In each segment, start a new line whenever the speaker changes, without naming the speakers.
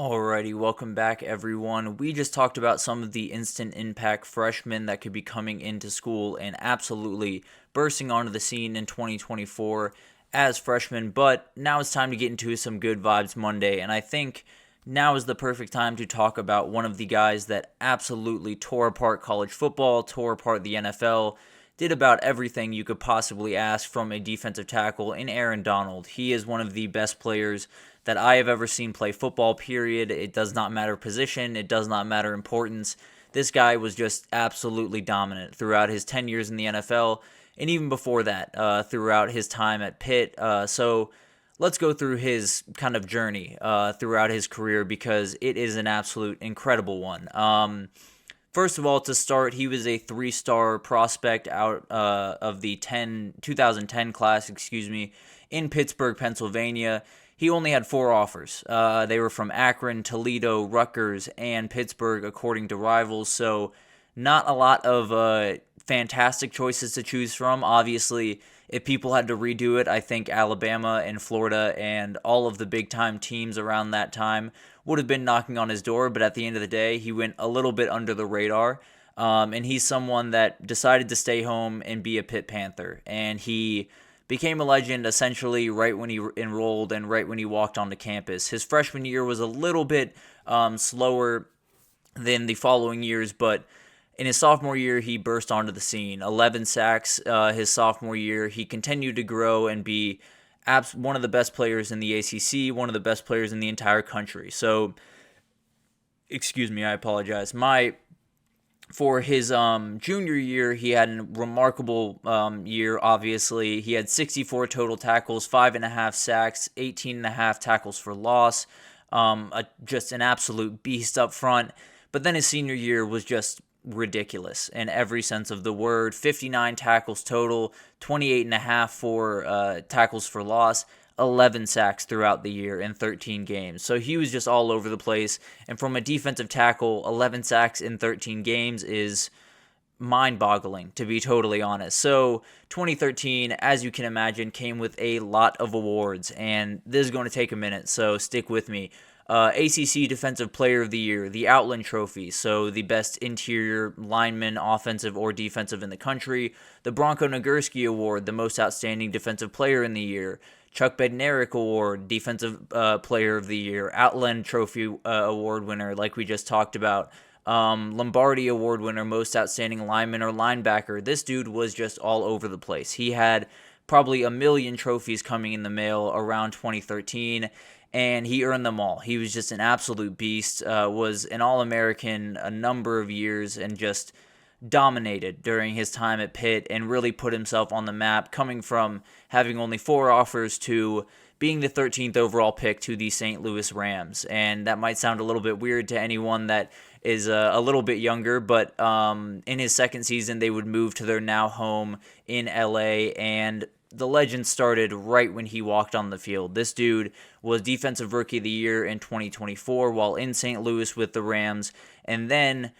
Alrighty, welcome back everyone. We just talked about some of the instant impact freshmen that could be coming into school and absolutely bursting onto the scene in 2024 as freshmen, but now it's time to get into some Good Vibes Monday, and I think now is the perfect time to talk about one of the guys that absolutely tore apart college football, tore apart the NFL, did about everything you could possibly ask from a defensive tackle in Aaron Donald. He is one of the best players that I have ever seen play football, period. It does not matter position. It does not matter importance. This guy was just absolutely dominant throughout his 10 years in the NFL, and even before that, throughout his time at Pitt. So let's go through his kind of journey throughout his career because it is an absolute incredible one. First of all, to start, he was a three-star prospect out of the 2010 class, in Pittsburgh, Pennsylvania. He only had 4 offers. They were from Akron, Toledo, Rutgers, and Pittsburgh, according to Rivals. So not a lot of fantastic choices to choose from. Obviously, if people had to redo it, I think Alabama and Florida and all of the big-time teams around that time would have been knocking on his door. But at the end of the day, he went a little bit under the radar. And he's someone that decided to stay home and be a Pitt Panther. And he became a legend essentially right when he enrolled and right when he walked onto campus. His freshman year was a little bit slower than the following years, but in his sophomore year, he burst onto the scene. 11 sacks his sophomore year. He continued to grow and be one of the best players in the ACC, one of the best players in the entire country. So, I apologize. For his junior year, he had a remarkable year, obviously. He had 64 total tackles, 5.5 sacks, 18.5 tackles for loss. Just an absolute beast up front. But then his senior year was just ridiculous in every sense of the word. 59 tackles total, 28.5 for tackles for loss. 11 sacks throughout the year in 13 games. So he was just all over the place. And from a defensive tackle, 11 sacks in 13 games is mind-boggling, to be totally honest. So 2013, as you can imagine, came with a lot of awards. And this is going to take a minute, so stick with me. ACC Defensive Player of the Year, the Outland Trophy, so the best interior lineman, offensive or defensive in the country. The Bronco Nagurski Award, the most outstanding defensive player in the year. Chuck Bednarik Award, Defensive Player of the Year. Outland Trophy Award winner, like we just talked about. Lombardi Award winner, Most Outstanding Lineman or Linebacker. This dude was just all over the place. He had probably a million trophies coming in the mail around 2013, and he earned them all. He was just an absolute beast, was an All-American a number of years, and just dominated during his time at Pitt and really put himself on the map, coming from having only 4 offers to being the 13th overall pick to the St. Louis Rams. And that might sound a little bit weird to anyone that is a little bit younger, but in his second season, they would move to their now home in LA, and the legend started right when he walked on the field. This dude was Defensive Rookie of the Year in 2024 while in St. Louis with the Rams, and then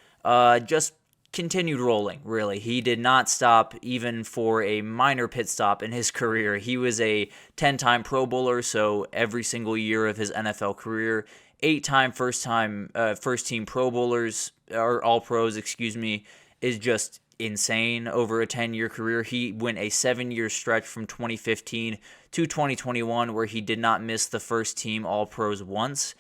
just continued rolling, really. He did not stop even for a minor pit stop in his career. He was a 10-time Pro Bowler, so every single year of his NFL career. 8-time first-team Pro Bowlers, or All-Pros, is just insane over a 10-year career. He went a 7-year stretch from 2015 to 2021 where he did not miss the first-team All-Pros once.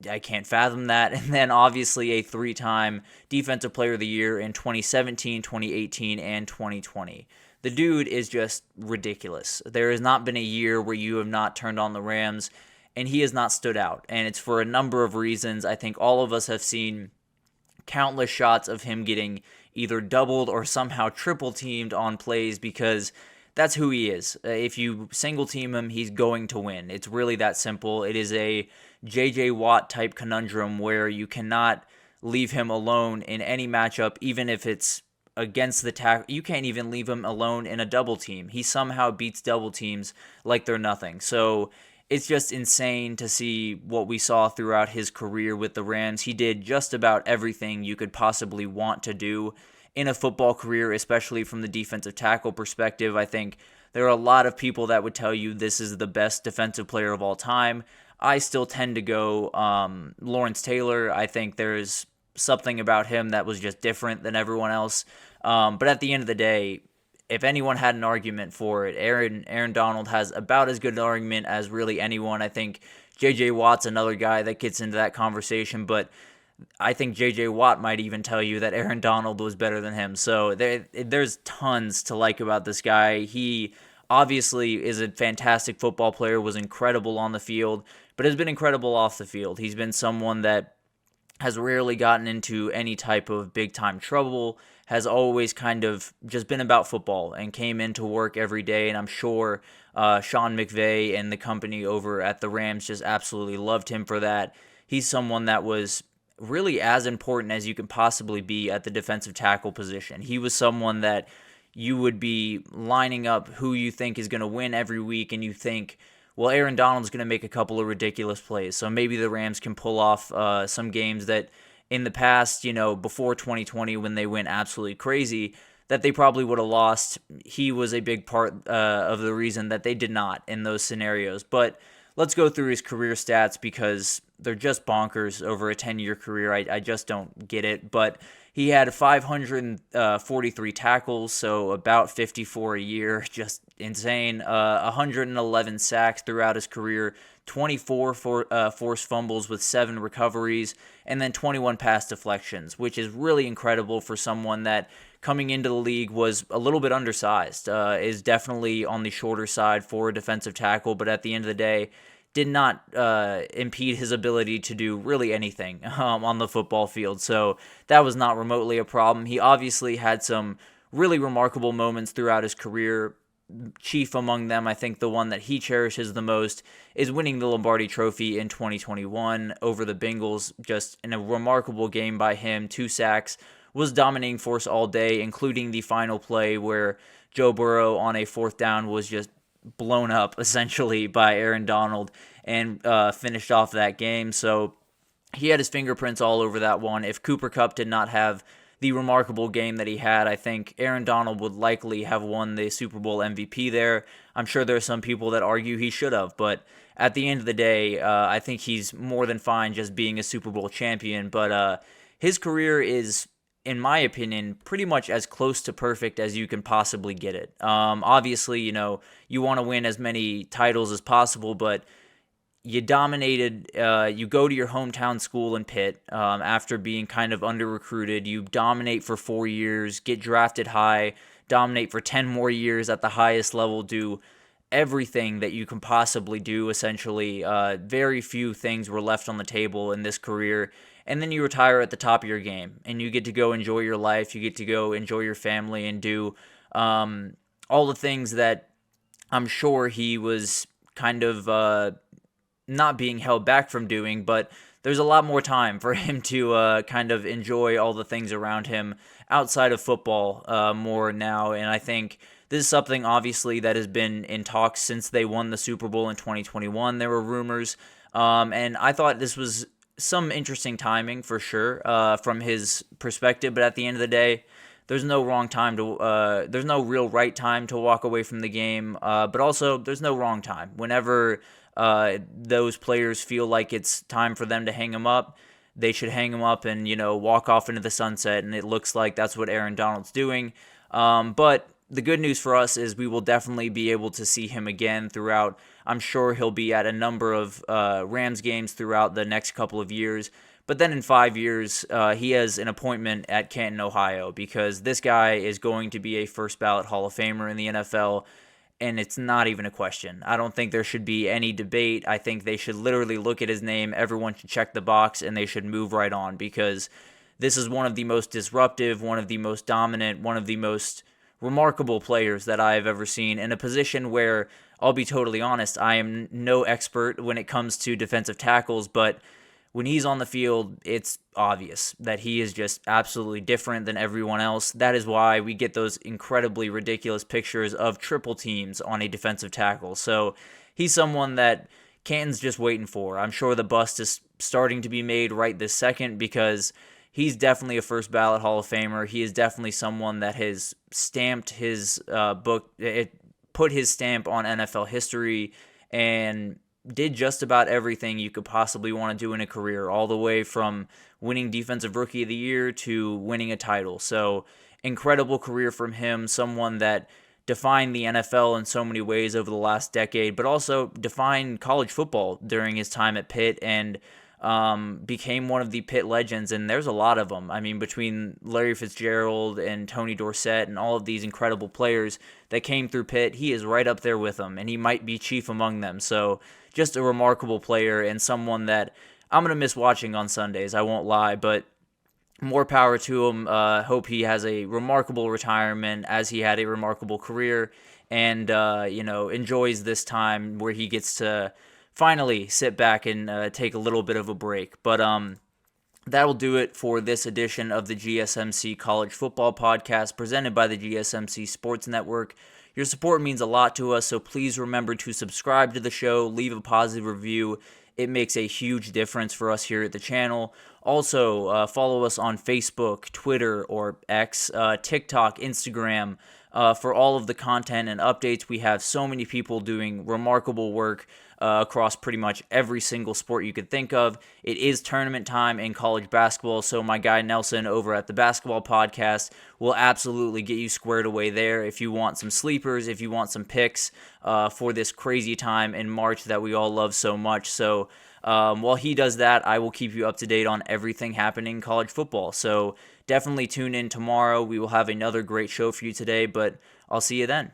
I can't fathom that. And then obviously a 3-time Defensive Player of the Year in 2017, 2018, and 2020. The dude is just ridiculous. There has not been a year where you have not turned on the Rams, and he has not stood out. And it's for a number of reasons. I think all of us have seen countless shots of him getting either doubled or somehow triple teamed on plays because that's who he is. If you single team him, he's going to win. It's really that simple. It is a J.J. Watt type conundrum where you cannot leave him alone in any matchup, even if it's against the tackle. You can't even leave him alone in a double team. He somehow beats double teams like they're nothing. So it's just insane to see what we saw throughout his career with the Rams. He did just about everything you could possibly want to do in a football career, especially from the defensive tackle perspective. I think there are a lot of people that would tell you this is the best defensive player of all time. I still tend to go Lawrence Taylor. I think there's something about him that was just different than everyone else. But at the end of the day, if anyone had an argument for it, Aaron Donald has about as good an argument as really anyone. I think J.J. Watt's another guy that gets into that conversation, but I think J.J. Watt might even tell you that Aaron Donald was better than him. So there's tons to like about this guy. He obviously is a fantastic football player, was incredible on the field, but has been incredible off the field. He's been someone that has rarely gotten into any type of big-time trouble, has always kind of just been about football and came into work every day, and I'm sure Sean McVay and the company over at the Rams just absolutely loved him for that. He's someone that was really as important as you can possibly be at the defensive tackle position. He was someone that you would be lining up who you think is going to win every week, and you think, well, Aaron Donald's going to make a couple of ridiculous plays, so maybe the Rams can pull off some games that in the past, before 2020 when they went absolutely crazy, that they probably would have lost. He was a big part of the reason that they did not in those scenarios. But let's go through his career stats because they're just bonkers over a 10-year career. I just don't get it. But he had 543 tackles, so about 54 a year, just insane. 111 sacks throughout his career, 24 forced fumbles with 7 recoveries, and then 21 pass deflections, which is really incredible for someone that coming into the league was a little bit undersized, is definitely on the shorter side for a defensive tackle, but at the end of the day, did not impede his ability to do really anything on the football field. So that was not remotely a problem. He obviously had some really remarkable moments throughout his career. Chief among them, I think the one that he cherishes the most is winning the Lombardi Trophy in 2021 over the Bengals. Just in a remarkable game by him, 2 sacks, was dominating force all day, including the final play where Joe Burrow on a 4th down was just blown up essentially by Aaron Donald and finished off that game. So he had his fingerprints all over that one. If Cooper Kupp did not have the remarkable game that he had, I think Aaron Donald would likely have won the Super Bowl MVP there. I'm sure there are some people that argue he should have, but at the end of the day, I think he's more than fine just being a Super Bowl champion. But his career is, in my opinion, pretty much as close to perfect as you can possibly get it. Obviously, you want to win as many titles as possible, but you dominated, you go to your hometown school in Pitt after being kind of under-recruited. You dominate for 4 years, get drafted high, dominate for 10 more years at the highest level, do everything that you can possibly do, essentially. Very few things were left on the table in this career. And then you retire at the top of your game, and you get to go enjoy your life. You get to go enjoy your family and do all the things that I'm sure he was kind of not being held back from doing, but there's a lot more time for him to kind of enjoy all the things around him outside of football more now. And I think this is something, obviously, that has been in talks since they won the Super Bowl in 2021. There were rumors, and I thought this was some interesting timing for sure from his perspective, but at the end of the day, there's no wrong time to there's no real right time to walk away from the game, but also there's no wrong time. Whenever those players feel like it's time for them to hang him up, they should hang him up and walk off into the sunset, and it looks like that's what Aaron Donald's doing. But the good news for us is we will definitely be able to see him again throughout. I'm sure he'll be at a number of Rams games throughout the next couple of years. But then in 5 years, he has an appointment at Canton, Ohio, because this guy is going to be a first ballot Hall of Famer in the NFL, and it's not even a question. I don't think there should be any debate. I think they should literally look at his name, everyone should check the box, and they should move right on, because this is one of the most disruptive, one of the most dominant, one of the most remarkable players that I have ever seen in a position where, I'll be totally honest, I am no expert when it comes to defensive tackles, but when he's on the field, it's obvious that he is just absolutely different than everyone else. That is why we get those incredibly ridiculous pictures of triple teams on a defensive tackle. So he's someone that Canton's just waiting for. I'm sure the bust is starting to be made right this second, because he's definitely a first ballot Hall of Famer. He is definitely someone that has stamped his put his stamp on NFL history, and did just about everything you could possibly want to do in a career, all the way from winning Defensive Rookie of the Year to winning a title. So incredible career from him, someone that defined the NFL in so many ways over the last decade, but also defined college football during his time at Pitt, and became one of the Pitt legends, and there's a lot of them. I mean, between Larry Fitzgerald and Tony Dorsett and all of these incredible players that came through Pitt, he is right up there with them, and he might be chief among them. So just a remarkable player, and someone that I'm going to miss watching on Sundays, I won't lie, but more power to him. Hope he has a remarkable retirement, as he had a remarkable career, and enjoys this time where he gets to finally sit back and take a little bit of a break. But that'll do it for this edition of the GSMC College Football Podcast, presented by the GSMC Sports Network. Your support means a lot to us, so please remember to subscribe to the show, leave a positive review. It makes a huge difference for us here at the channel. Also, follow us on Facebook, Twitter, or X, TikTok, Instagram, for all of the content and updates. We have so many people doing remarkable work across pretty much every single sport you could think of. It is tournament time in college basketball, so my guy Nelson over at the Basketball Podcast will absolutely get you squared away there if you want some sleepers, if you want some picks for this crazy time in March that we all love so much. So while he does that, I will keep you up to date on everything happening in college football. So definitely tune in tomorrow. We will have another great show for you today, but I'll see you then.